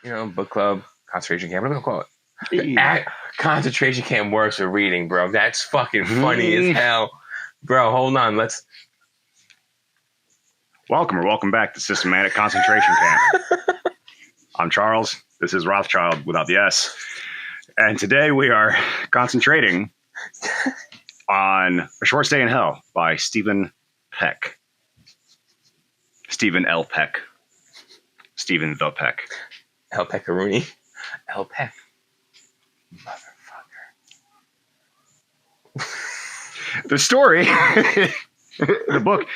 book club, concentration camp, whatever you call it. Yeah. Concentration camp works for reading, bro. That's fucking funny as hell. Bro, hold on. Welcome back to Systemanic Concentration Camp. I'm Charles. This is Rothschild without the S. And today we are concentrating on A Short Stay in Hell by Stephen Peck. Stephen L. Peck. Stephen the Peck. El Peccaroni. El Peck. Motherfucker. The story, the book,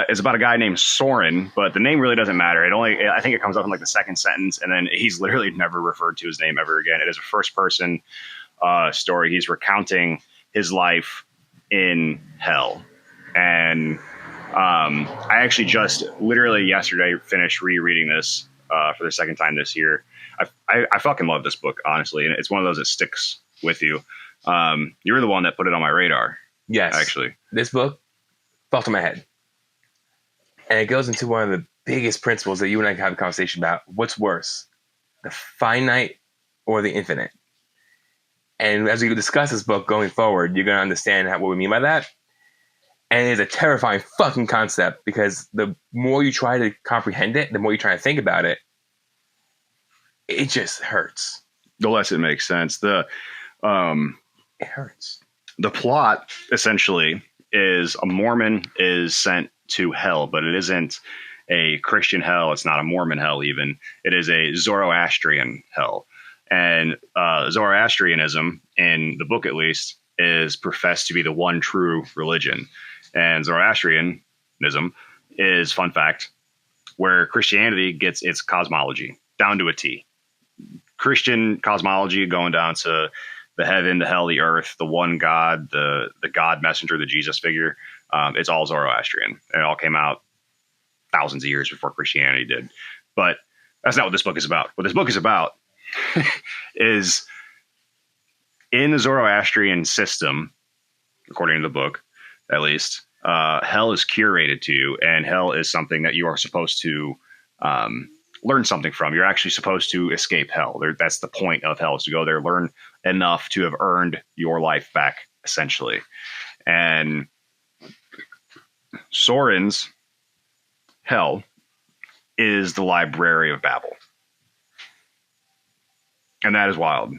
is about a guy named Soren, but the name really doesn't matter. I think it comes up in like the second sentence, and then he's literally never referred to his name ever again. It is a first-person story. He's recounting his life in hell. And I actually just literally yesterday finished rereading this for the second time this year. I fucking love this book, honestly, and it's one of those that sticks with you. You're the one that put it on my radar. Yes. Actually. This book fell to my head. And it goes into one of the biggest principles that you and I can have a conversation about. What's worse, the finite or the infinite? And as we discuss this book going forward, you're going to understand what we mean by that. And it is a terrifying fucking concept because the more you try to comprehend it, the more you try to think about it, it just hurts. The less it makes sense. It hurts. The plot, essentially, is a Mormon is sent to hell, but it isn't a Christian hell. It's not a Mormon hell, even. It is a Zoroastrian hell. And Zoroastrianism, in the book at least, is professed to be the one true religion. And Zoroastrianism is, fun fact, where Christianity gets its cosmology down to a T. Christian cosmology going down to the heaven, the hell, the earth, the one God, the God messenger, the Jesus figure. It's all Zoroastrian. And it all came out thousands of years before Christianity did. But that's not what this book is about. What this book is about is in the Zoroastrian system, according to the book, at least, hell is curated to you, and hell is something that you are supposed to learn something from. You're actually supposed to escape hell. That's the point of hell, is to go there, learn enough to have earned your life back, essentially. And Soren's hell is the Library of Babel. And that is wild.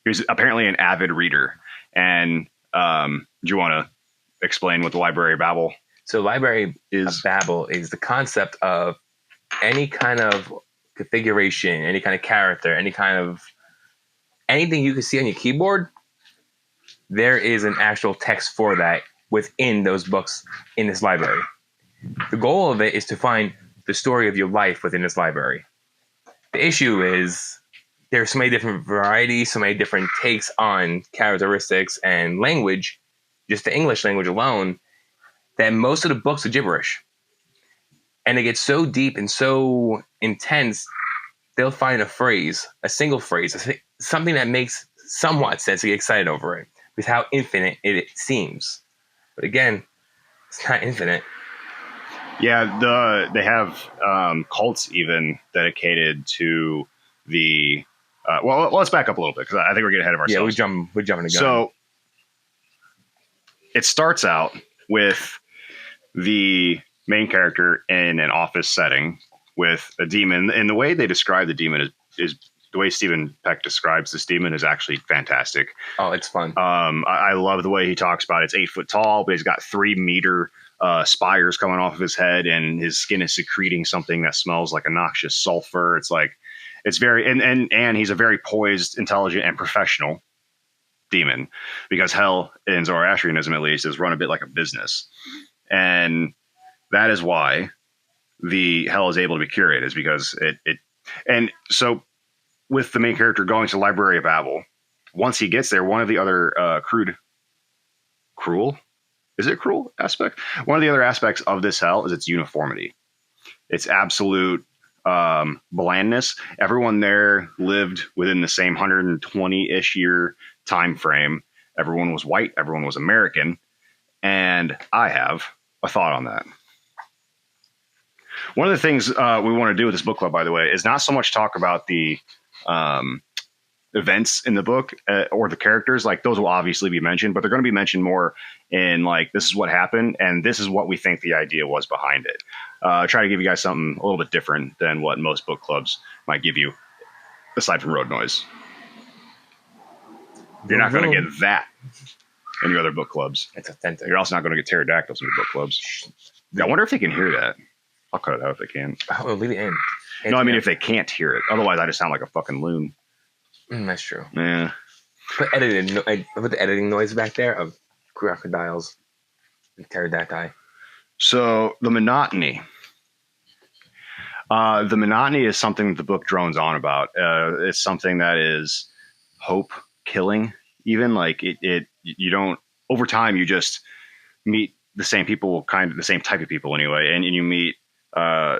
He's apparently an avid reader. And do you want to explain what the Library of Babel is? So Library of Babel is the concept of any kind of configuration, any kind of character, anything you can see on your keyboard. There is an actual text for that within those books in this library. The goal of it is to find the story of your life within this library. The issue is there's so many different varieties, so many different takes on characteristics and language, just the English language alone, that most of the books are gibberish. And it gets so deep and so intense, they'll find a phrase, a single phrase, something that makes somewhat sense to get excited over it, with how infinite it seems. But again, it's not infinite. Yeah, they have cults even dedicated to the... well, let's back up a little bit, because I think we're getting ahead of ourselves. Yeah, we're jumping the gun. So it starts out with the main character in an office setting with a demon, and the way they describe the demon is the way Stephen Peck describes this demon is actually fantastic. Oh, it's fun. I love the way he talks about it. It's 8 foot tall, but he's got 3 meter spires coming off of his head, and his skin is secreting something that smells like a noxious sulfur. It's very, and he's a very poised, intelligent, and professional demon, because hell, in Zoroastrianism at least, is run a bit like a business. And that is why the hell is able to be curated, is because and so with the main character going to the Library of Babel, once he gets there, one of the other cruel aspect? One of the other aspects of this hell is its uniformity. It's absolute blandness. Everyone there lived within the same 120-ish year time frame. Everyone was white. Everyone was American. And I have a thought on that. One of the things we want to do with this book club, by the way, is not so much talk about the events in the book or the characters. Like those will obviously be mentioned, but they're going to be mentioned more in like, this is what happened and this is what we think the idea was behind it. Try to give you guys something a little bit different than what most book clubs might give you, aside from road noise. You're not going to get that in your other book clubs. It's authentic. You're also not going to get pterodactyls in your book clubs. I wonder if they can hear that. I'll cut it out if they can. Oh, leave it in. No, I mean if they can't hear it. Otherwise, I just sound like a fucking loon. That's true. Yeah. Put the editing noise back there of crocodiles and pterodactyl. So the monotony. The monotony is something that the book drones on about. It's something that is hope killing. Even like you don't, over time, you just meet the same people, kind of the same type of people anyway. And you meet,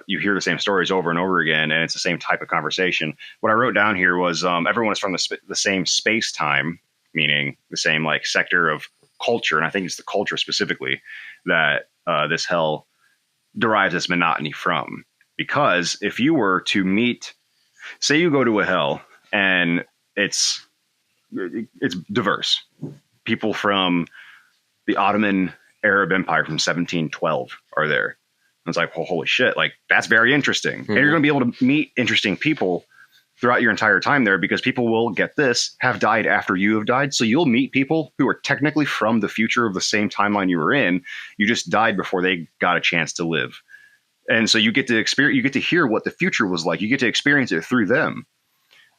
you hear the same stories over and over again, and it's the same type of conversation. What I wrote down here was everyone is from the same space time, meaning the same like sector of culture. And I think it's the culture specifically that this hell derives this monotony from. Because if you were to meet, say you go to a hell and it's diverse. People from the Ottoman Arab Empire from 1712 are there. And it's like, well, holy shit, like that's very interesting. Mm-hmm. And you're going to be able to meet interesting people throughout your entire time there because people will, get this, have died after you have died. So you'll meet people who are technically from the future of the same timeline you were in. You just died before they got a chance to live. And so you get to experience, you get to hear what the future was like. You get to experience it through them.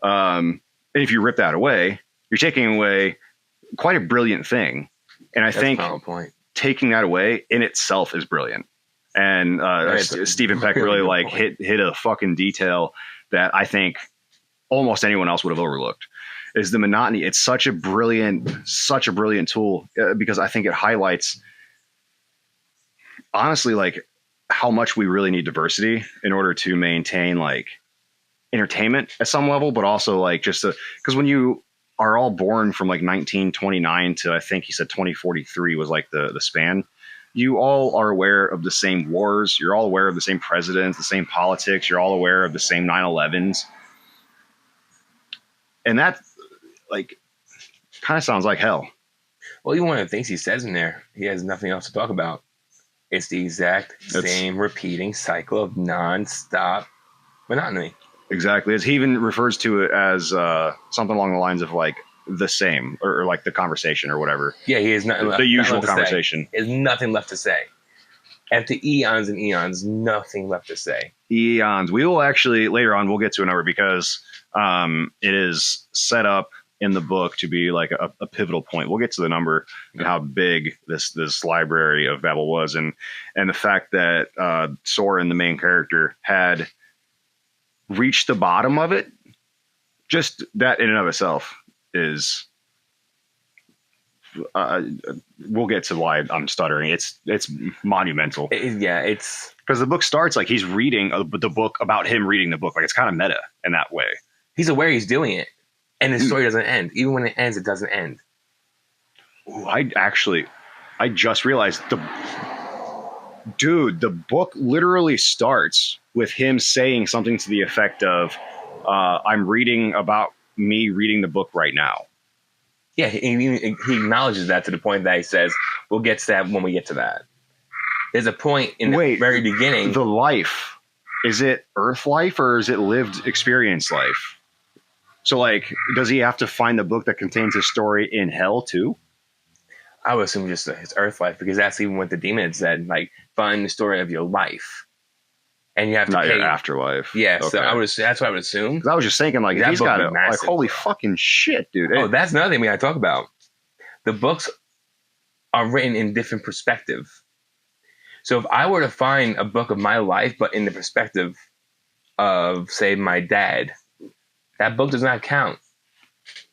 And if you rip that away, you're taking away quite a brilliant thing. And I think taking that away in itself is brilliant. And Stephen Peck really like hit a fucking detail that I think almost anyone else would have overlooked, is the monotony. It's such a brilliant tool because I think it highlights, honestly, like how much we really need diversity in order to maintain like entertainment at some level, but also like just because when you are all born from like 1929 to I think he said 2043 was like the span, you all are aware of the same wars. You're all aware of the same presidents, the same politics. You're all aware of the same 9/11s. And that like kind of sounds like hell. Well, even one of the things he says in there, he has nothing else to talk about. It's the exact same repeating cycle of nonstop monotony. Exactly. As he even refers to it as something along the lines of like the same or like the conversation or whatever. Yeah, he has nothing left. The usual conversation. He has nothing left to say. After eons and eons, nothing left to say. Eons. We will actually, later on, we'll get to a number because it is set up in the book to be like a pivotal point. We'll get to the number and how big this Library of Babel was, and the fact that Soren, the main character, had reached the bottom of it. Just that in and of itself is we'll get to why I'm stuttering. It's monumental. It's because the book starts like he's reading the book about him reading the book. Like it's kind of meta in that way. He's aware he's doing it. And the story doesn't end. Even when it ends, it doesn't end. Ooh, I just realized the book literally starts with him saying something to the effect of, I'm reading about me reading the book right now. Yeah, he acknowledges that to the point that he says, we'll get to that when we get to that. There's a point in the very beginning. The life, is it Earth life or is it lived experience life? So, like, does he have to find the book that contains his story in hell, too? I would assume just his earth life, because that's even what the demon said. Like, find the story of your life. And you have to not pay. Your afterlife. Yeah, okay. So that's what I would assume. Because I was just thinking, like, he's got it. Like, holy fucking shit, dude. Oh, that's another thing we got to talk about. The books are written in different perspective. So if I were to find a book of my life, but in the perspective of, say, my dad, that book does not count.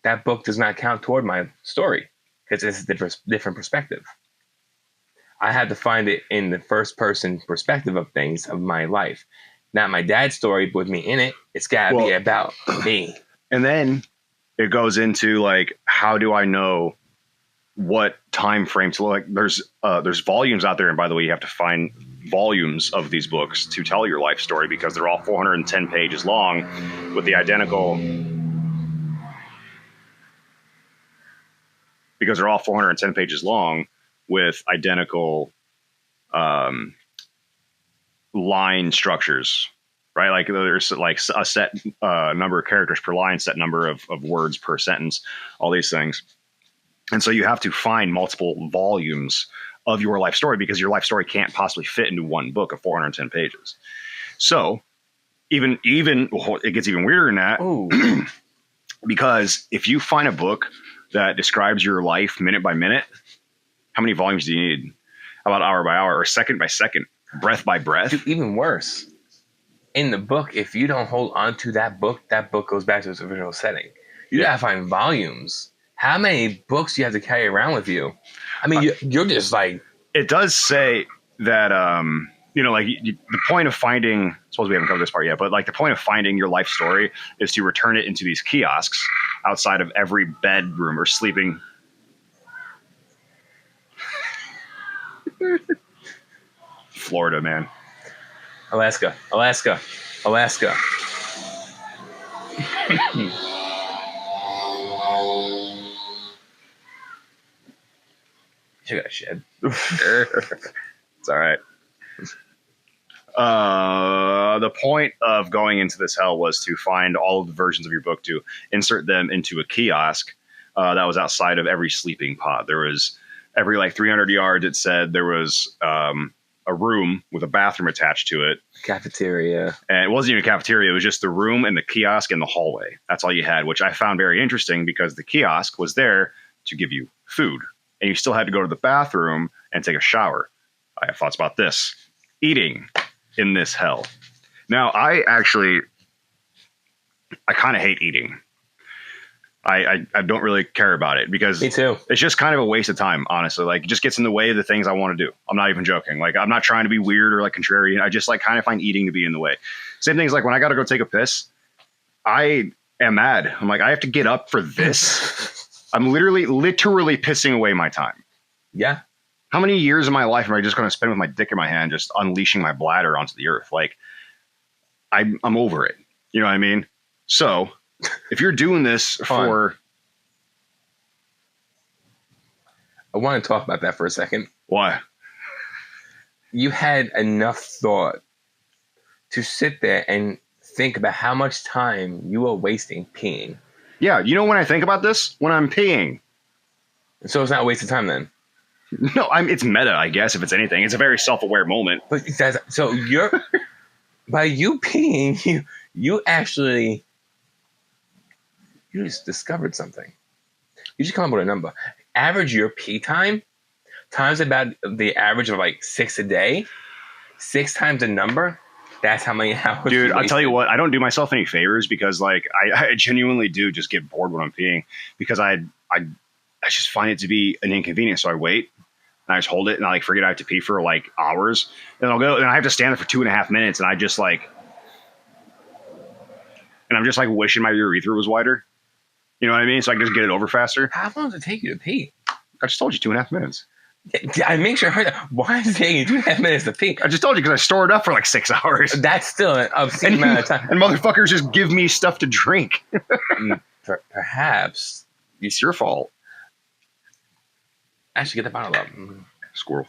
That book does not count toward my story because it's a different perspective. I had to find it in the first person perspective of things of my life. Not my dad's story with me in it. It's got to be about me. And then it goes into like, how do I know what time frame to like. There's volumes out there, and by the way, you have to find volumes of these books to tell your life story because they're all 410 pages long with the identical. Because they're all 410 pages long with identical line structures, right? Like there's like a set number of characters per line, set number of words per sentence, all these things. And so you have to find multiple volumes of your life story because your life story can't possibly fit into one book of 410 pages. So even it gets even weirder than that because if you find a book that describes your life minute by minute, how many volumes do you need? About hour by hour or second by second, breath by breath? Dude, even worse. In the book, if you don't hold on to that book goes back to its original setting. You gotta find volumes. How many books do you have to carry around with you? I mean, you're just like... It does say that, the point of finding... I suppose we haven't covered this part yet, but like the point of finding your life story is to return it into these kiosks outside of every bedroom or sleeping... Florida, man. Alaska. You got a shed. It's all right. The point of going into this hell was to find all of the versions of your book to insert them into a kiosk that was outside of every sleeping pod. There was every like 300 yards. It said there was a room with a bathroom attached to it. Cafeteria. And it wasn't even a cafeteria. It was just the room and the kiosk and the hallway. That's all you had, which I found very interesting because the kiosk was there to give you food. And you still had to go to the bathroom and take a shower. I have thoughts about this. Eating in this hell. Now, I kind of hate eating. I don't really care about it because me too. It's just kind of a waste of time, honestly. Like, it just gets in the way of the things I want to do. I'm not even joking. Like, I'm not trying to be weird or like contrarian. I just like kind of find eating to be in the way. Same things like when I got to go take a piss, I am mad. I'm like, I have to get up for this. I'm literally pissing away my time. Yeah. How many years of my life am I just going to spend with my dick in my hand, just unleashing my bladder onto the earth? Like, I'm over it. You know what I mean? So, if you're doing this for... I want to talk about that for a second. Why? You had enough thought to sit there and think about how much time you are wasting peeing. Yeah, you know when I think about this? When I'm peeing. So it's not a waste of time then? No, it's meta, I guess, if it's anything. It's a very self-aware moment. But so you're... by you peeing, you actually... You just discovered something. You just come up with a number. Average your pee time times about the average of like 6 a day. 6 times the number. That's how many hours. Dude, I'll tell you what. I don't do myself any favors because like I genuinely do just get bored when I'm peeing because I just find it to be an inconvenience. So I wait and I just hold it and I like forget I have to pee for like hours. And I'll go and I have to stand there for 2.5 minutes and I'm just like wishing my urethra was wider. You know what I mean? So I can just get it over faster. How long does it take you to pee? I just told you 2.5 minutes. I make sure I heard that. Why is it taking you 2.5 minutes to pee? I just told you because I store it up for like 6 hours. That's still an obscene amount of time. And motherfuckers just give me stuff to drink. Perhaps. It's your fault. Actually, get the bottle up. Squirrel.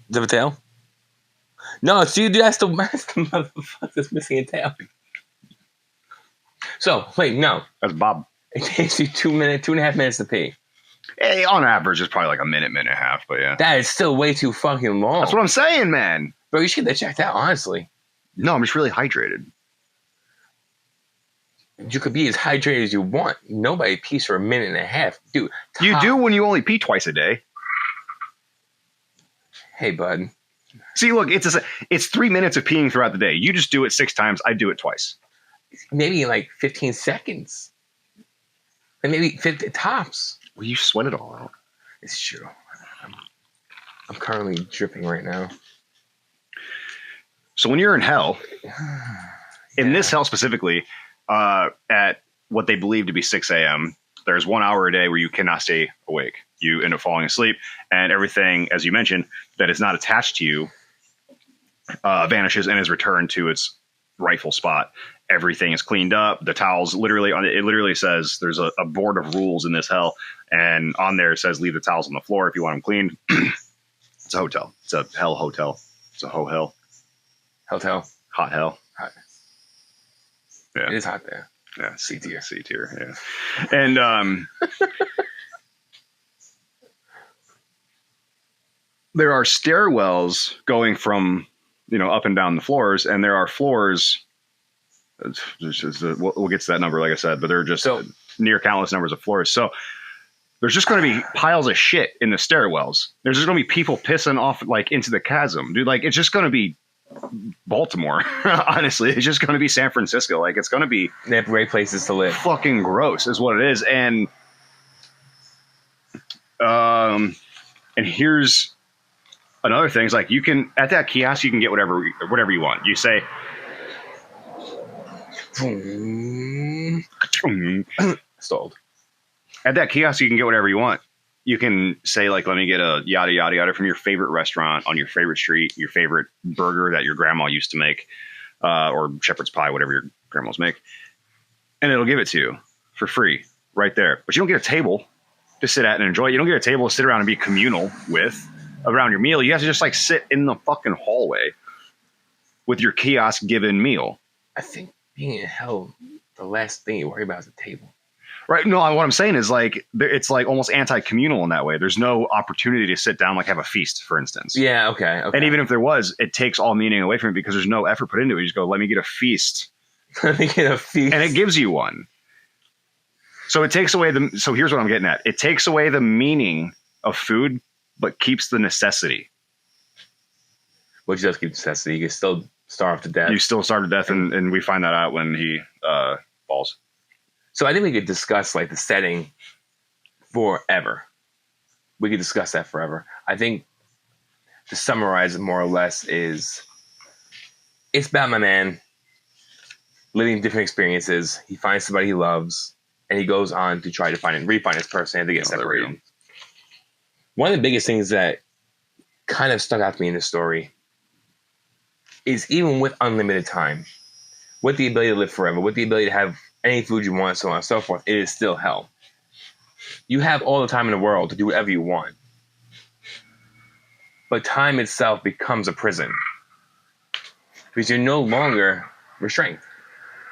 Does it have a tail? No, it's you. That's the motherfucker that's missing a tail. So, wait, no. That's Bob. It takes you 2.5 minutes to pee. Hey, on average, it's probably like a minute and a half, but yeah. That is still way too fucking long. That's what I'm saying, man. Bro, you should get that checked out, honestly. No, I'm just really hydrated. You could be as hydrated as you want. Nobody pees for a minute and a half. Dude. You do when you only pee twice a day. Hey, bud. See, look, it's 3 minutes of peeing throughout the day. You just do it 6 times. I do it twice. Maybe like 15 seconds. And maybe 50 tops. Well, you sweat it all out. It's true. I'm currently dripping right now. So when you're in hell, in this hell specifically, at what they believe to be 6 a.m., There's 1 hour a day where you cannot stay awake. You end up falling asleep, and everything, as you mentioned, that is not attached to you vanishes and is returned to its rightful spot. Everything is cleaned up. The towels literally, it literally says there's a board of rules in this hell, and on there it says leave the towels on the floor if you want them cleaned. It's a hotel. It's a hell hotel. It's a ho-hell. Hotel. Hot hell. Hot. Yeah. It is hot there. Yeah. C tier. C tier. Yeah. And there are stairwells going from, up and down the floors, and there are floors. We'll get to that number, like I said, but there are just near countless numbers of floors. So there's just going to be piles of shit in the stairwells. There's just going to be people pissing off like into the chasm, dude. Like it's just going to be Baltimore. Honestly, it's just going to be San Francisco. Like it's going to be they have great places to live. Fucking gross is what it is. And here's another thing. Is like you can at that kiosk you can get whatever you want. You say. Stalled. At that kiosk, you can get whatever you want. You can say, like, let me get a yada, yada, yada from your favorite restaurant on your favorite street, your favorite burger that your grandma used to make, or shepherd's pie, whatever your grandmas make. And it'll give it to you for free right there. But you don't get a table to sit at and enjoy. You don't get a table to sit around and be communal with around your meal. You have to just, like, sit in the fucking hallway with your kiosk given meal. I think being in hell, the last thing you worry about is the table. Right. No, what I'm saying is like it's like almost anti-communal in that way. There's no opportunity to sit down, like have a feast, for instance. Yeah. Okay. And even if there was, it takes all meaning away from it because there's no effort put into it. You just go, let me get a feast. Let me get a feast. And it gives you one. So it takes away so here's what I'm getting at. It takes away the meaning of food, but keeps the necessity. Which does keep necessity. You can still starve to death. You still starve to death. And we find that out when he falls. So I think we could discuss like the setting forever. We could discuss that forever. I think to summarize it more or less is it's about my man living different experiences. He finds somebody he loves and he goes on to try to find and refine his person and they get separated. One of the biggest things that kind of stuck out to me in this story is even with unlimited time, with the ability to live forever, with the ability to have any food you want, so on and so forth, it is still hell. You have all the time in the world to do whatever you want. But time itself becomes a prison. Because you're no longer restrained.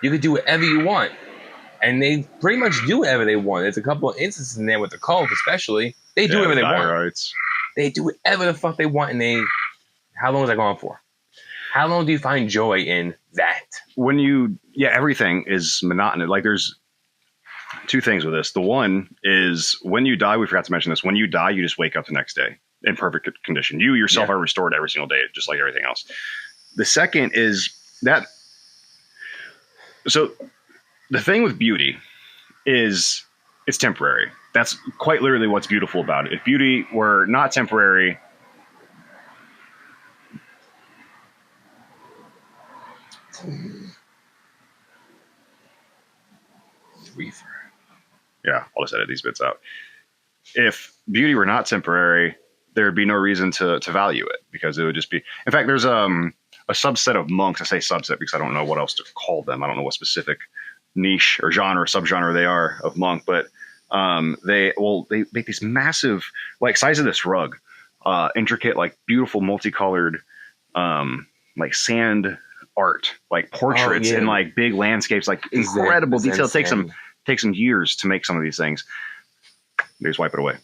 You can do whatever you want. And they pretty much do whatever they want. There's a couple of instances in there with the cult especially. They do whatever they want. Rights. They do whatever the fuck they want. And how long is that going for? How long do you find joy in that? Everything is monotonous. Like there's two things with this. The one is when you die, we forgot to mention this. When you die, you just wake up the next day in perfect condition. You yourself are restored every single day, just like everything else. The second is that. So the thing with beauty is it's temporary. That's quite literally what's beautiful about it. If beauty were not temporary, yeah, I'll just edit these bits out. If beauty were not temporary, there would be no reason to value it because it would just be. In fact, there's a subset of monks. I say subset because I don't know what else to call them. I don't know what specific niche or genre or subgenre they are of monk, but they make these massive, like size of this rug, intricate, like beautiful, multicolored, like sand art, like portraits and like big landscapes, like incredible detail. It takes them years to make some of these things. They just wipe it away.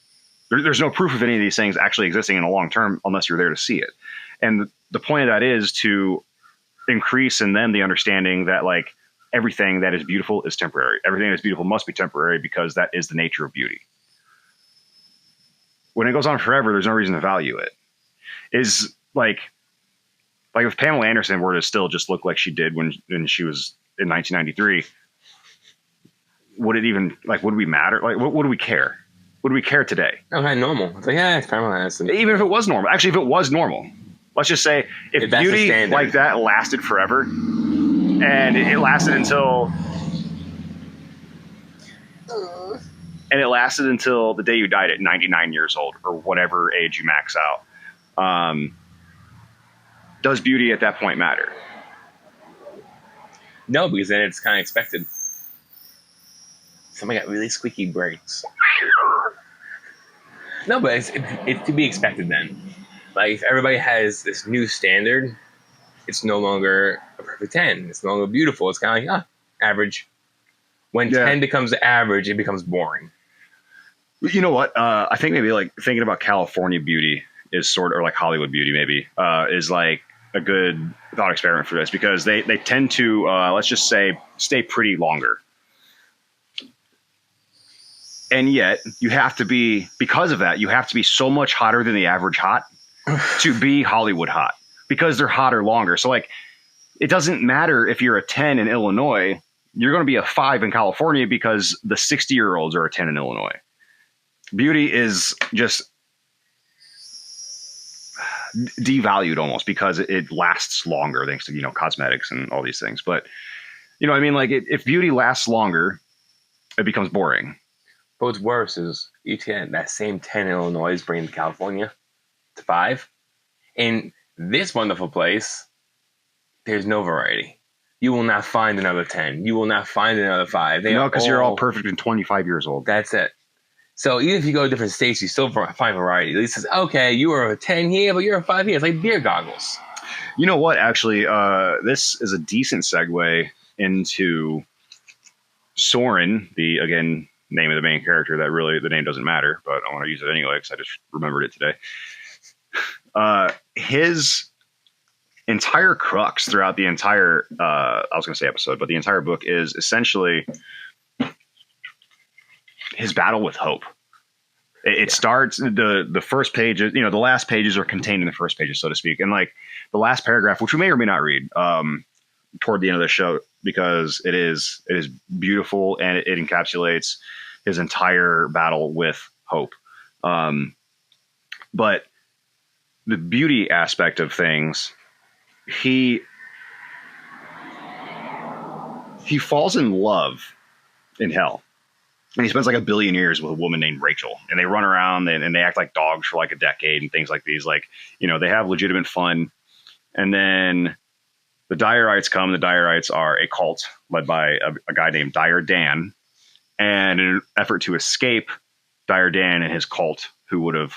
There's no proof of any of these things actually existing in the long term unless you're there to see it. And the point of that is to increase in them the understanding that like everything that is beautiful is temporary. Everything that is beautiful must be temporary because that is the nature of beauty. When it goes on forever, there's no reason to value it. Is like if Pamela Anderson were to still just look like she did when she was in 1993, would it even would we matter? Like, what do we care? Would we care today? Okay, normal. It's like, yeah, it's Pamela Anderson. Even if it was normal. Actually, if it was normal, let's just say if beauty like that lasted forever and it lasted until and it lasted until the day you died at 99 years old or whatever age you max out. Does beauty at that point matter? No, because then it's kind of expected. Somebody got really squeaky brakes. No, but it's to be expected then. Like, if everybody has this new standard, it's no longer a perfect 10. It's no longer beautiful. It's kind of like, average. When 10 becomes average, it becomes boring. You know what? I think maybe like thinking about California beauty is sort of, or like Hollywood beauty maybe, is like a good thought experiment for this, because they tend to, let's just say, stay pretty longer. And yet you have to be, because of that, you have to be so much hotter than the average hot to be Hollywood hot, because they're hotter longer. So like, it doesn't matter if you're a 10 in Illinois, you're going to be a 5 in California because the 60-year-olds are a 10 in Illinois. Beauty is just devalued almost because it lasts longer thanks to, cosmetics and all these things. But, I mean, like if beauty lasts longer, it becomes boring. But what's worse is you can that same 10 in Illinois is bringing to California to 5. In this wonderful place, there's no variety. You will not find another 10. You will not find another 5. Because you're all perfect and 25 years old. That's it. So even if you go to different states, you still find variety. At least it's, okay, you are a 10 here, but you're a 5 here. It's like beer goggles. You know what? Actually, this is a decent segue into Soren, the, again, name of the main character. That really, the name doesn't matter, but I want to use it anyway because I just remembered it today. His entire crux throughout the entire, I was going to say episode, but the entire book is essentially his battle with hope. It starts, the first pages, the last pages are contained in the first pages, so to speak. And like the last paragraph, which we may or may not read, toward the end of the show, because it is beautiful and it encapsulates his entire battle with hope. But the beauty aspect of things, he falls in love in hell. And he spends like 1 billion years with a woman named Rachel, and they run around and they act like dogs for like a decade and things like these. Like, they have legitimate fun. And then the Dyerites come. The Dyerites are a cult led by a guy named Dyer Dan. And in an effort to escape Dyer Dan and his cult, who would have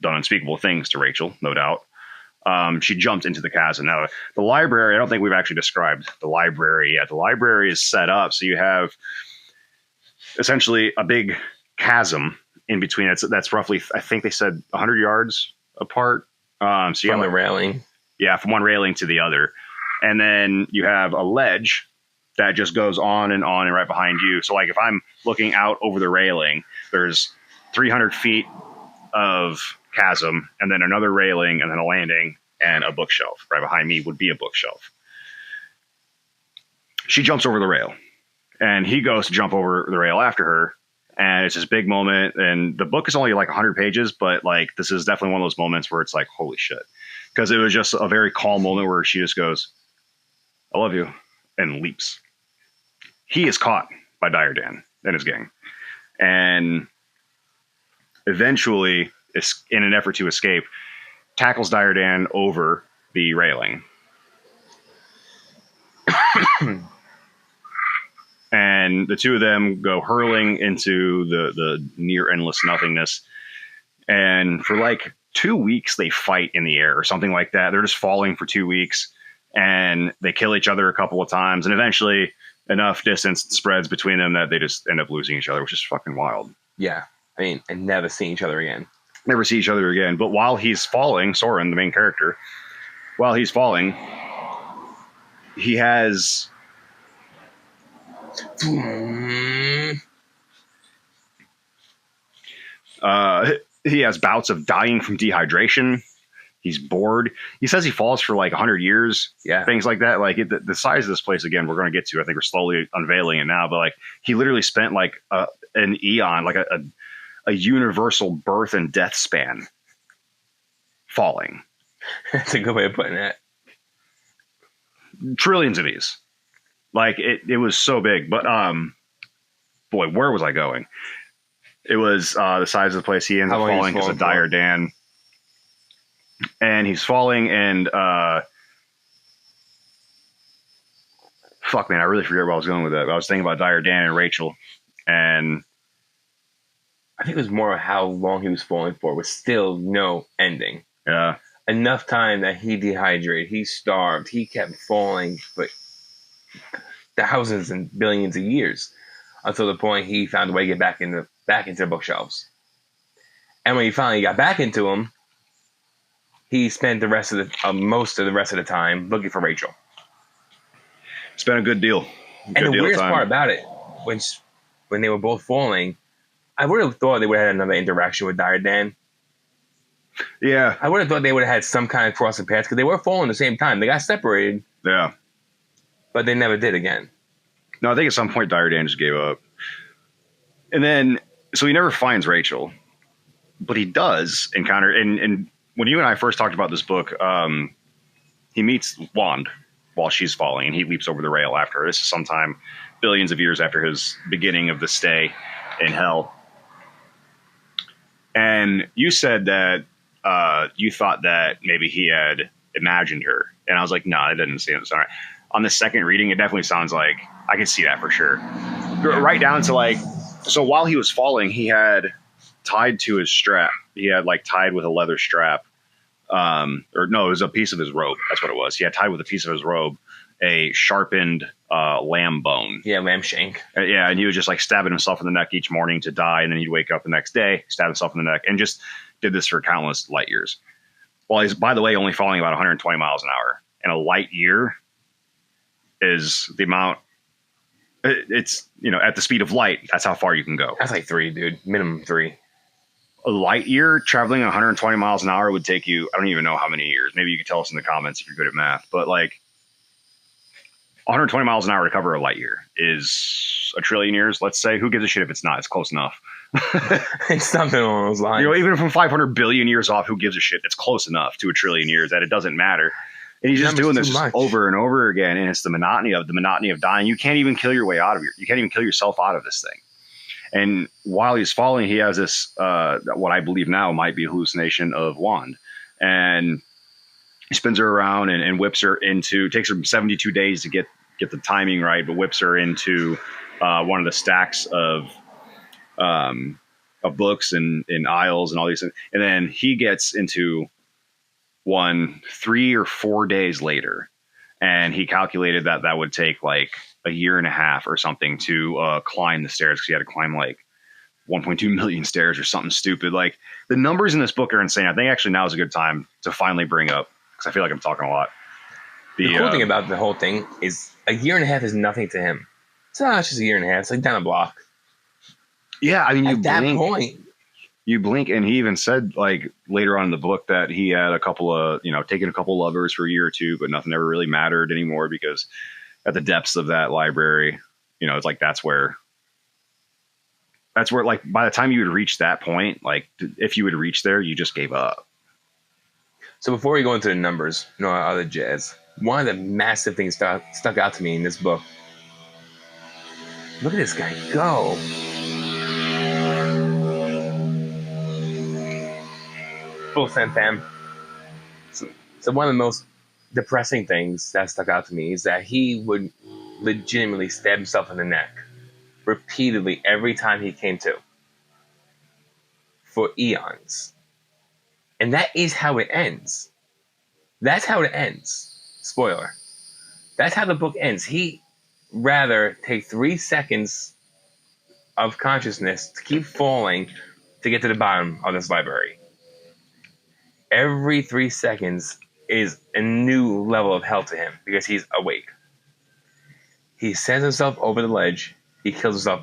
done unspeakable things to Rachel, no doubt, she jumped into the chasm. Now, the library, I don't think we've actually described the library yet. The library is set up so you have essentially a big chasm in between. That's roughly, I think they said 100 yards apart. So you from have the railing. Yeah, from one railing to the other. And then you have a ledge that just goes on and right behind you. So like if I'm looking out over the railing, there's 300 feet of chasm and then another railing and then a landing and a bookshelf. Right behind me would be a bookshelf. She jumps over the rail and he goes to jump over the rail after her. And it's this big moment. And the book is only like 100 pages, but like this is definitely one of those moments where it's like, holy shit. Because it was just a very calm moment where she just goes, I love you, and leaps. He is caught by Dyer Dan and his gang. And eventually, in an effort to escape, tackles Dyer Dan over the railing. And the two of them go hurling into the near endless nothingness. And for like 2 weeks, they fight in the air or something like that. They're just falling for 2 weeks and they kill each other a couple of times. And eventually enough distance spreads between them that they just end up losing each other, which is fucking wild. Yeah. I mean, and never see each other again. Never see each other again. But while he's falling, Soren, the main character, while he's falling, he has... he has bouts of dying from dehydration. He's bored. He says he falls for like 100 years. Yeah. Things like that. Like the size of this place, again, we're going to get to. I think we're slowly unveiling it now. But like he literally spent like an eon, like a universal birth and death span falling. That's a good way of putting it. Trillions of these. Like it was so big. But boy, where was I going? It was the size of the place. He ends up falling because of dire Dan. And he's falling, and fuck, man, I really forget where I was going with that. I was thinking about dire Dan and Rachel, and I think it was more how long he was falling for, with still no ending. Yeah. Enough time that he dehydrated, he starved, he kept falling for thousands and billions of years until the point he found a way to get back into the bookshelves. And when he finally got back into them, he spent the rest of the most of the rest of the time looking for Rachel. It's been a good deal. And the weirdest part about it, when they were both falling, I would have thought they would have had another interaction with Dire Dan. Yeah. I would have thought they would have had some kind of crossing paths because they were falling at the same time. They got separated. Yeah. But they never did again. No, I think at some point Dire Dan just gave up. And then, so he never finds Rachel. But he does encounter, and when you and I first talked about this book, he meets Wand while she's falling, and he leaps over the rail after her. This is sometime billions of years after his beginning of the stay in hell. And you said that you thought that maybe he had imagined her. And I was like, no, it doesn't seem sorry. On the second reading, it definitely sounds like I can see that for sure. Right down to like, so while he was falling, he had tied to his strap. He had like tied with a leather strap. Or no, it was a piece of his robe. That's what it was. He had tied with a piece of his robe a sharpened lamb bone. Yeah, lamb shank. Yeah, and he was just like stabbing himself in the neck each morning to die, and then he'd wake up the next day, stab himself in the neck, and just did this for countless light years. Well, he's, by the way, only falling about 120 miles an hour. And a light year is the amount, it's, you know, at the speed of light, that's how far you can go. That's like 3, dude. Minimum 3. A light year traveling 120 miles an hour would take you, I don't even know how many years. Maybe you could tell us in the comments if you're good at math. But like 120 miles an hour to cover a light year is a trillion years, let's say. Who gives a shit if it's not? It's close enough. It's something along those lines. You know, even from 500 billion years off, who gives a shit? It's close enough to a trillion years that it doesn't matter. And he's just doing this over and over again. And it's the monotony of dying. You can't even kill your way out of it. You can't even kill yourself out of this thing. And while he's falling, he has this, what I believe now might be a hallucination of Wand. And he spins her around and whips her into, takes her 72 days to get the timing right, but whips her into one of the stacks of books and aisles and all these things. And then he gets into one 3 or 4 days later. And he calculated that that would take like a year and a half or something to climb the stairs, because he had to climb like 1.2 million stairs or something stupid. Like, the numbers in this book are insane. I think actually now is a good time to finally bring up, because I feel like I'm talking a lot. The cool thing about the whole thing is a year and a half is nothing to him. It's not just a year and a half. It's like down a block. Yeah, I mean, at that point, you blink, and he even said like later on in the book that he had a couple of, you know, taken a couple lovers for a year or two, but nothing ever really mattered anymore, because at the depths of that library, you know, it's like that's where like by the time you would reach that point, like if you would reach there, you just gave up. So before we go into the numbers, no other jazz, one of the massive things stuck out to me in this book. Look at this guy go. Full fam. So one of the most depressing things that stuck out to me is that he would legitimately stab himself in the neck repeatedly every time he came to, for eons. And that is how it ends. That's how it ends. Spoiler. That's how the book ends. He rather take 3 seconds of consciousness to keep falling to get to the bottom of this library. Every 3 seconds is a new level of hell to him because he's awake. He sends himself over the ledge. He kills himself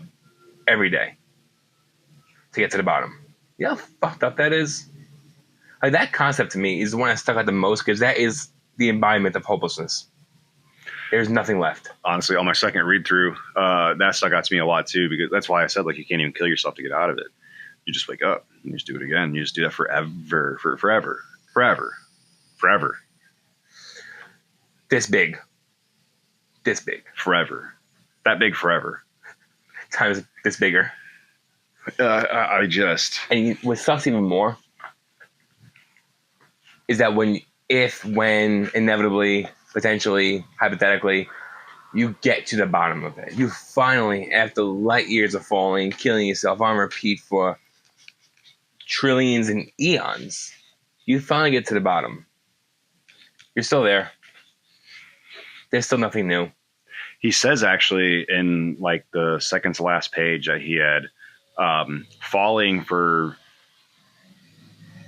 every day to get to the bottom. You know how fucked up that is? Like, that concept to me is the one that stuck out the most, because that is the embodiment of hopelessness. There's nothing left. Honestly, on my second read through, that stuck out to me a lot too, because that's why I said, like, you can't even kill yourself to get out of it. You just wake up and you just do it again. You just do that forever. This big. Forever. That big forever. Times this bigger. And what sucks even more is that when inevitably, potentially, hypothetically, you get to the bottom of it, you finally, after light years of falling, killing yourself on repeat for trillions and eons, you finally get to the bottom. You're still there. There's still nothing new. He says actually in like the second to last page that he had falling for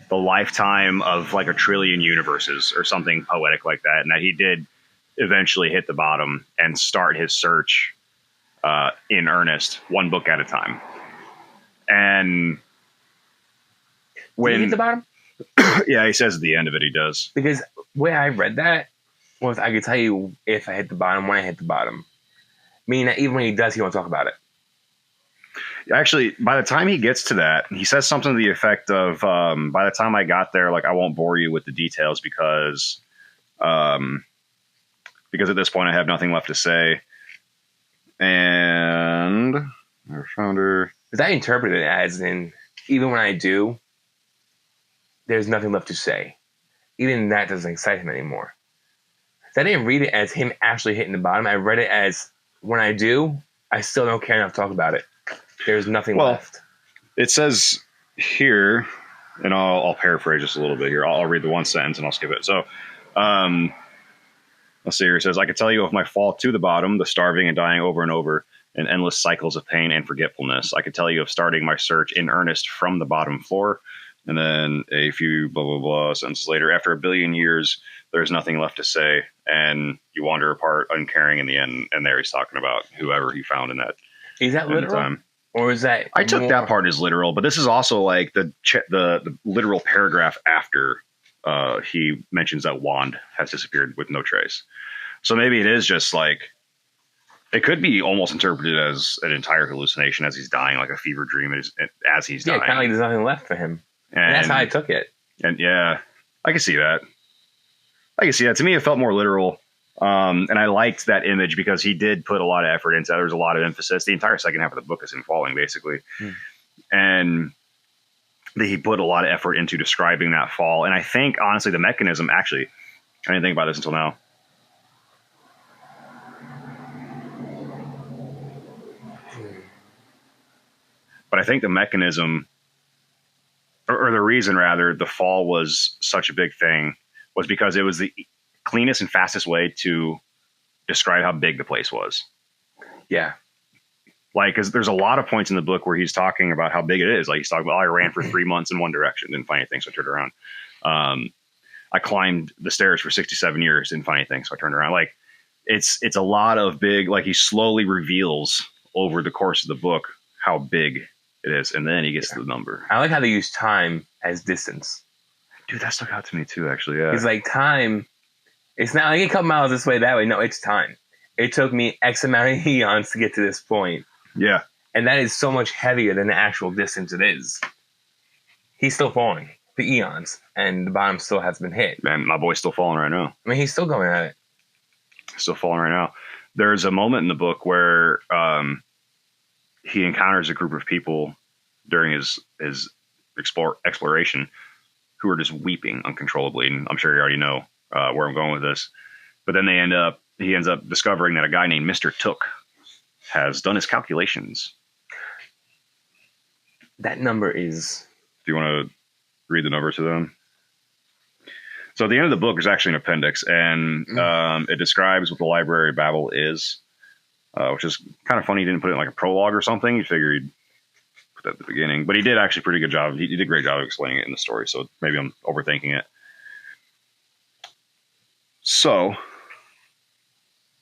the lifetime of like a trillion universes or something poetic like that, and that he did eventually hit the bottom and start his search in earnest, one book at a time. And when did he hit the bottom? Yeah, he says at the end of it he does. Because where I read that was I could tell you if I hit the bottom, when I hit the bottom. Meaning that even when he does, he won't talk about it. Actually, by the time he gets to that, he says something to the effect of, by the time I got there, like, I won't bore you with the details because at this point I have nothing left to say. And our founder... Because I interpret it as in, even when I do, there's nothing left to say. Even that doesn't excite him anymore. So I didn't read it as him actually hitting the bottom. I read it as, when I do, I still don't care enough to talk about it. There's nothing left. It says here, and I'll paraphrase just a little bit here. I'll read the one sentence and I'll skip it. So, let's see here. It says, I could tell you of my fall to the bottom, the starving and dying over and over, and endless cycles of pain and forgetfulness. I could tell you of starting my search in earnest from the bottom floor. And then a few blah, blah, blah sentences later, after 1 billion years, there's nothing left to say. And you wander apart, uncaring in the end. And there he's talking about whoever he found in that. Is that literal? Time. Or is that I took that part as literal, but this is also like the literal paragraph after he mentions that wand has disappeared with no trace. So maybe it is just like, it could be almost interpreted as an entire hallucination as he's dying, like a fever dream as he's dying. Yeah, kind of like there's nothing left for him. And that's how I took it. And yeah, I can see that. To me, it felt more literal. And I liked that image because he did put a lot of effort into it. There was a lot of emphasis. The entire second half of the book is him falling, basically. And he put a lot of effort into describing that fall. And I think, honestly, the mechanism, actually, I didn't think about this until now. But I think the mechanism, or the reason, rather, the fall was such a big thing was because it was the cleanest and fastest way to describe how big the place was. Yeah. Like, because there's a lot of points in the book where he's talking about how big it is. Like, he's talking about, I ran for 3 months in one direction, didn't find anything, so I turned around. I climbed the stairs for 67 years, didn't find anything, so I turned around. Like, it's a lot of big, like, he slowly reveals over the course of the book how big it is, and then he gets to the number. I like how they use time as distance. Dude, that stuck out to me too, actually. Yeah. It's like time, it's not like a couple miles this way, that way. No, it's time. It took me X amount of eons to get to this point. Yeah. And that is so much heavier than the actual distance it is. He's still falling for eons, and the bottom still has been hit. Man, my boy's still falling right now. I mean, he's still going at it. Still falling right now. There's a moment in the book where he encounters a group of people during his exploration who are just weeping uncontrollably. And I'm sure you already know where I'm going with this. But then he ends up discovering that a guy named Mr. Took has done his calculations. That number is... Do you want to read the number to them? So at the end of the book, there's actually an appendix, and it describes what the Library of Babel is, which is kind of funny. He didn't put it in like a prologue or something. You figure he'd put that at the beginning. But he did actually a pretty good job. He did a great job of explaining it in the story, so maybe I'm overthinking it. So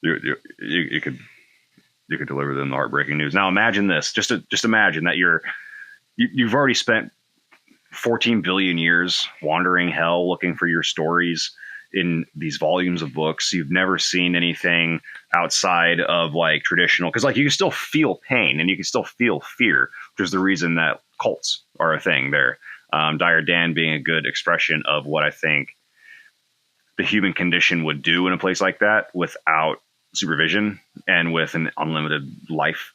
you could deliver them the heartbreaking news. Now imagine this. Just imagine that you've already spent 14 billion years wandering hell looking for your stories in these volumes of books. You've never seen anything outside of like traditional, because like you can still feel pain and you can still feel fear, which is the reason that cults are a thing there. Dire Dan being a good expression of what I think the human condition would do in a place like that without supervision and with an unlimited life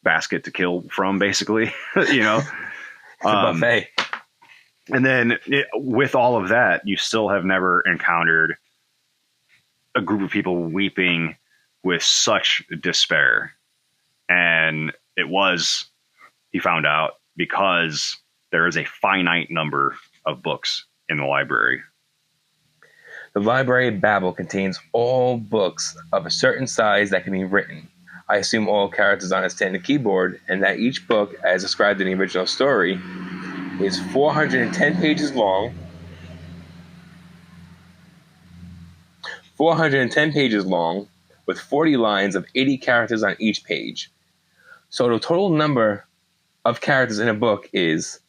basket to kill from, basically. You know, It's a buffet. And then with all of that, you still have never encountered a group of people weeping with such despair. And it was, he found out, because there is a finite number of books in the library. The Library of Babel contains all books of a certain size that can be written. I assume all characters on a standard keyboard, and that each book, as described in the original story, is 410 pages long, 410 pages long, with 40 lines of 80 characters on each page. So the total number of characters in a book is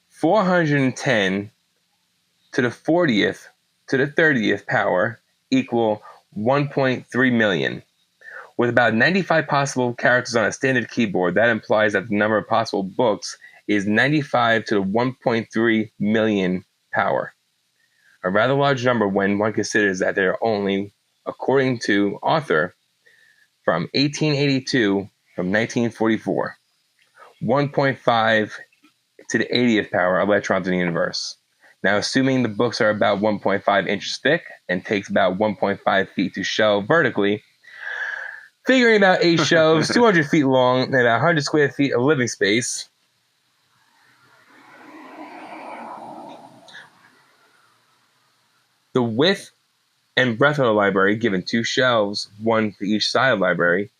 410 to the 40th to the 30th power equal 1.3 million. With about 95 possible characters on a standard keyboard, that implies that the number of possible books is 95 to the 1.3 million power. A rather large number when one considers that there are only, according to author, from 1882 from 1944, 1.5 to the 80th power electrons in the universe. Now, assuming the books are about 1.5 inches thick and takes about 1.5 feet to shelve vertically, figuring about 8 shelves, 200 feet long, and about 100 square feet of living space, the width and breadth of the library, given 2 shelves, 1 for each side of the library,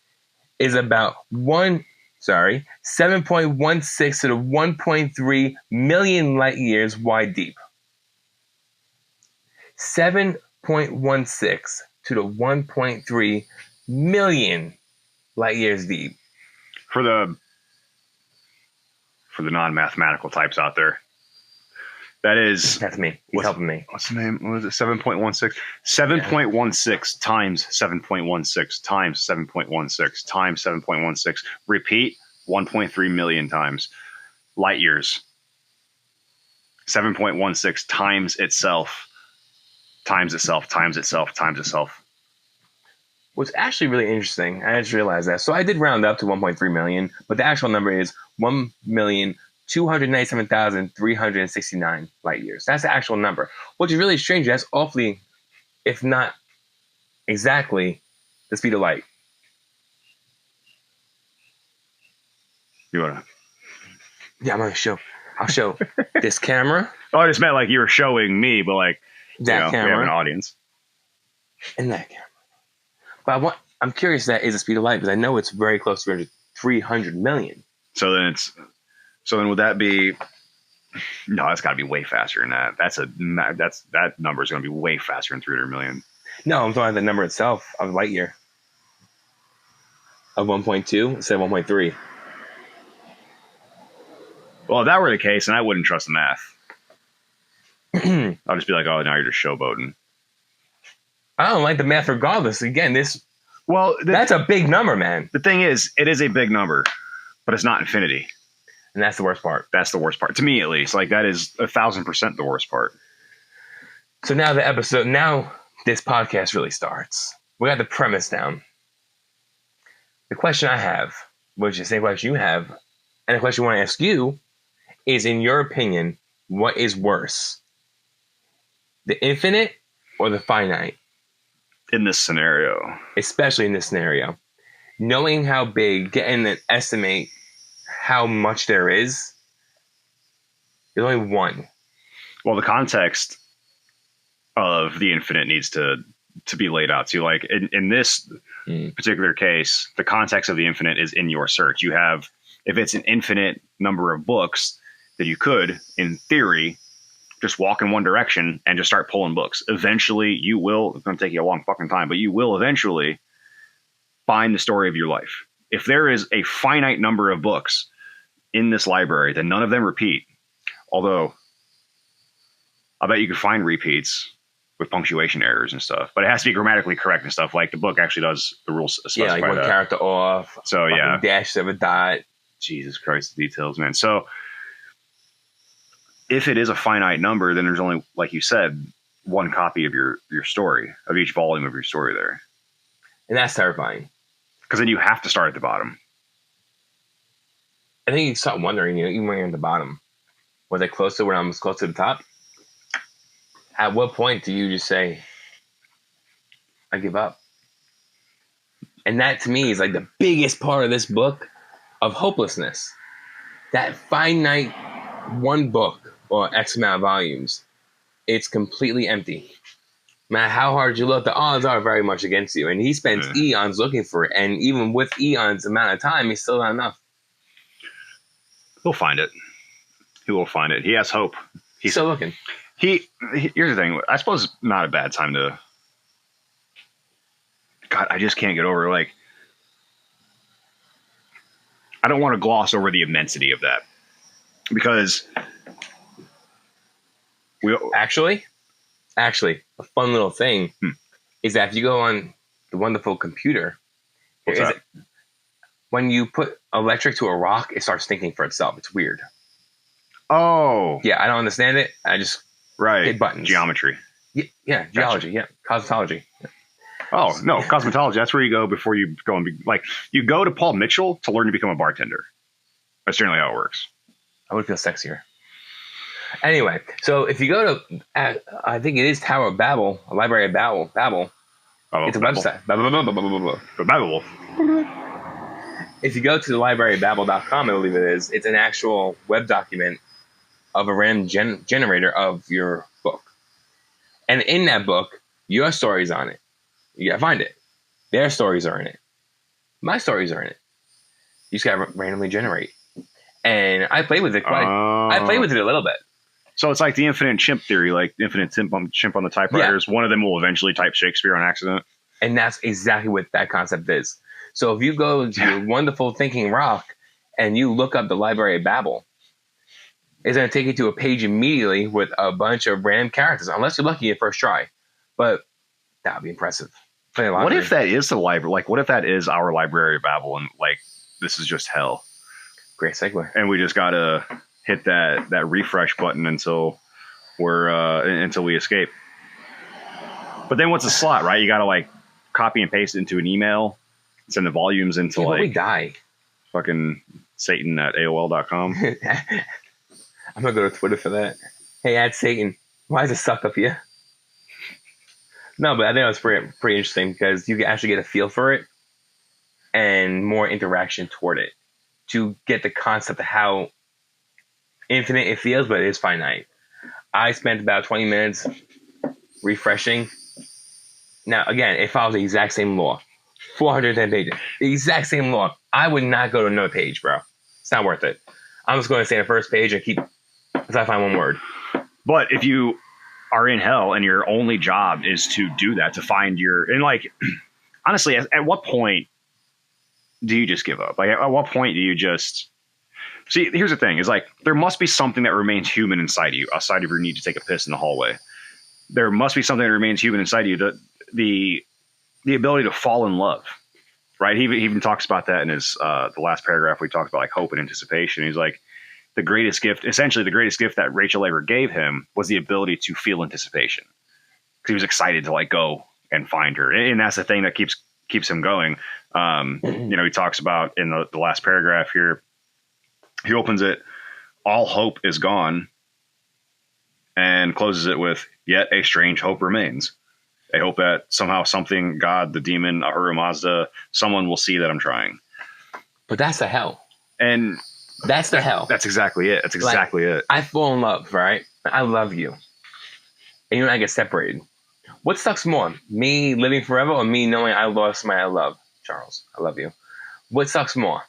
is about 7.16 to the 1.3 million light years wide deep. 7.16 to the 1.3 million light years deep. For the non-mathematical types out there, that's me. He's helping me. What's the name? What was it? 7.16? 7.16 times 7.16 times 7.16 times 7.16. Repeat 1.3 million times. Light years. 7.16 times itself. Times itself. Times itself. Times itself. What's actually really interesting, I just realized that. So I did round up to 1.3 million, but the actual number is 1,297,369 light years. That's the actual number, which is really strange. That's awfully, if not exactly, the speed of light. You wanna? Yeah, I'm gonna show. I'll show this camera. Oh, I just meant like you were showing me, but like that camera, we have an audience. And that camera. But I'm curious, that is the speed of light, because I know it's very close to 300 million. So then would that be? No, that's got to be way faster than that. That number is going to be way faster than 300 million. No, I'm talking about the number itself of light year of 1.2 instead of 1.3. Well, if that were the case, then I wouldn't trust the math. I'll just be like, oh, now you're just showboating. I don't like the math regardless. Again, that's a big number, man. The thing is, it is a big number, but it's not infinity. And that's the worst part. That's the worst part. To me, at least. Like, that is 1,000% the worst part. So now this podcast really starts. We got the premise down. The question I have, which is the same question you have, and the question I want to ask you is, in your opinion, what is worse? The infinite or the finite? In this scenario. Especially in this scenario. Knowing how big, getting an estimate how much there is, there's only one. Well, the context of the infinite needs to be laid out too. Like in this particular case, the context of the infinite is in your search. You have, if it's an infinite number of books, that you could, in theory, just walk in one direction and just start pulling books. Eventually, you will, it's going to take you a long fucking time, but you will eventually find the story of your life. If there is a finite number of books in this library, then none of them repeat. Although, I bet you could find repeats with punctuation errors and stuff, but it has to be grammatically correct and stuff. Like the book actually does, the rules specify like one character off. So yeah, dash of a dot. Jesus Christ, the details, man. So if it is a finite number, then there's only, like you said, one copy of your story, of each volume of your story there. And that's terrifying. Because then you have to start at the bottom. I think you start wondering, even when you're at the bottom, was I close to when I was close to the top? At what point do you just say, I give up? And that to me is like the biggest part of this book of hopelessness. That finite one book or X amount of volumes, it's completely empty. No matter how hard you look, the odds are very much against you. And he spends eons looking for it. And even with eons amount of time, he's still not enough. He'll find it. He will find it. He has hope. He's still looking. Here's the thing. I suppose it's not a bad time to. God, I just can't get over like. I don't want to gloss over the immensity of that because we actually a fun little thing is that if you go on the wonderful computer, when you put electric to a rock, it starts thinking for itself. It's weird. Oh, yeah, I don't understand it. I just hit buttons. Geometry. Yeah, geology. Gotcha. Yeah, cosmetology. Yeah. Oh no, cosmetology. That's where you go before you go and be like you go to Paul Mitchell to learn to become a bartender. That's generally how it works. I would feel sexier. Anyway, so if you go to, I think it is Tower of Babel, a Library of Babel. It's a website. Babel. If you go to the libraryofbabel.com, I believe it is, it's an actual web document of a random generator of your book. And in that book, your story's on it. You gotta find it. Their stories are in it. My stories are in it. You just gotta randomly generate. And I played with it I played with it a little bit. So it's like the infinite chimp theory, like infinite chimp on the typewriters. Yeah. One of them will eventually type Shakespeare on accident. And that's exactly what that concept is. So if you go to Wonderful Thinking Rock and you look up the Library of Babel, it's going to take you to a page immediately with a bunch of random characters, unless you're lucky at first try. But that would be impressive. What if that is the library? Like, what if that is our Library of Babel and, like, this is just hell? Great segue. And we just got to hit that refresh button until we escape. But then what's a slot, right? You got to, like, copy and paste it into an email, send the volumes into, like... we die. Fucking Satan at AOL.com. I'm going to go to Twitter for that. Hey, add Satan. Why does it suck up here? No, but I think it was pretty interesting because you can actually get a feel for it and more interaction toward it to get the concept of how infinite it feels, but it is finite. I spent about 20 minutes refreshing. Now, again, it follows the exact same law. 410 pages. The exact same law. I would not go to another page, bro. It's not worth it. I'm just going to stay on the first page and keep until I find one word. But if you are in hell and your only job is to do that, to find your... And, like, honestly, at what point do you just give up? Like, at what point do you just... See, here's the thing. Is like, there must be something that remains human inside of you, outside of your need to take a piss in the hallway. There must be something that remains human inside of you, the ability to fall in love, right? He even talks about that in his the last paragraph. We talked about like hope and anticipation. He's like, the greatest gift that Rachel ever gave him was the ability to feel anticipation, because he was excited to like go and find her, and that's the thing that keeps him going. He talks about in the last paragraph here. He opens it, all hope is gone, and closes it with, yet a strange hope remains. I hope that somehow something, God, the demon, Ahura Mazda, someone will see that I'm trying. But that's the hell. And that's the hell. That's exactly it. That's exactly it. I fall in love, right? I love you. And you and I get separated. What sucks more? Me living forever or me knowing I lost somebody I love? Charles, I love you. What sucks more?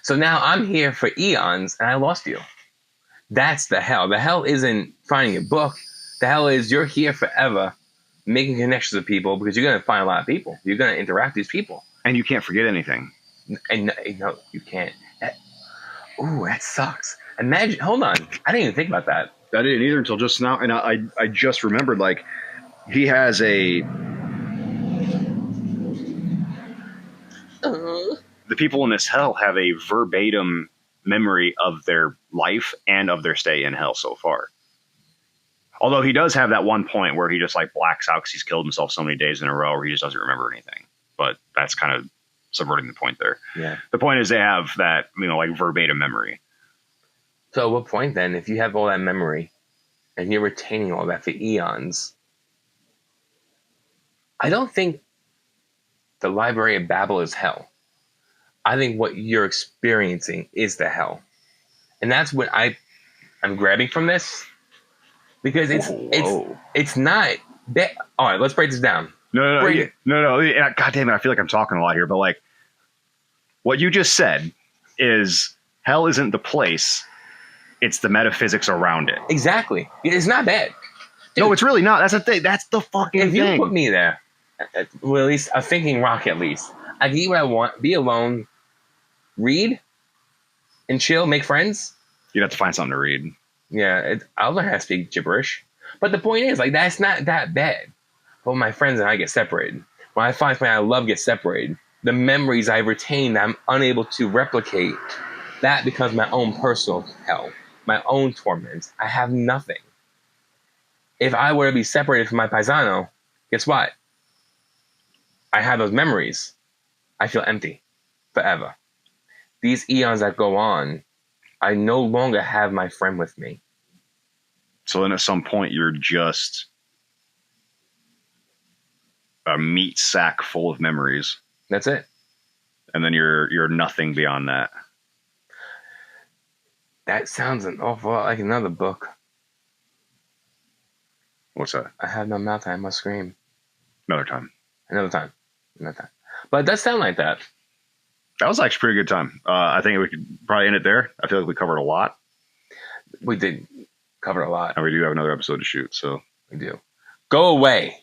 So now I'm here for eons and I lost you. That's the hell. The hell isn't finding a book. The hell is you're here forever making connections with people because you're going to find a lot of people. You're going to interact with these people. And you can't forget anything. And no, you can't. That sucks. Imagine, hold on. I didn't even think about that. I didn't either until just now. And I just remembered, like, he has the people in this hell have a verbatim memory of their life and of their stay in hell so far. Although he does have that one point where he just like blacks out because he's killed himself so many days in a row where he just doesn't remember anything. But that's kind of subverting the point there. Yeah. The point is they have that, like verbatim memory. So at what point then, if you have all that memory and you're retaining all that for eons, I don't think the Library of Babel is hell. I think what you're experiencing is the hell. And that's what I'm grabbing from this. Because it's not that. All right, let's break this down. No. God damn it! I feel like I'm talking a lot here, but like, what you just said is hell isn't the place; it's the metaphysics around it. Exactly. It's not bad. Dude, no, it's really not. That's the thing. That's the fucking thing. If you put me there, well, at least a thinking rock, at least I can eat what I want, be alone, read, and chill, make friends. You'd have to find something to read. Yeah, I'll learn how to speak gibberish. But the point is, like, that's not that bad. But when my friends and I get separated, when I find somebody I love get separated, the memories I retain that I'm unable to replicate, that becomes my own personal hell, my own torment. I have nothing. If I were to be separated from my paisano, guess what? I have those memories. I feel empty forever. These eons that go on, I no longer have my friend with me. So then at some point you're just a meat sack full of memories. That's it. And then you're nothing beyond that. That sounds an awful lot like another book. What's that? I have no mouth, I must scream. Another time. But it does sound like that. That was actually a pretty good time. I think we could probably end it there. I feel like we covered a lot. We did cover a lot. And we do have another episode to shoot, so. We do. Go away.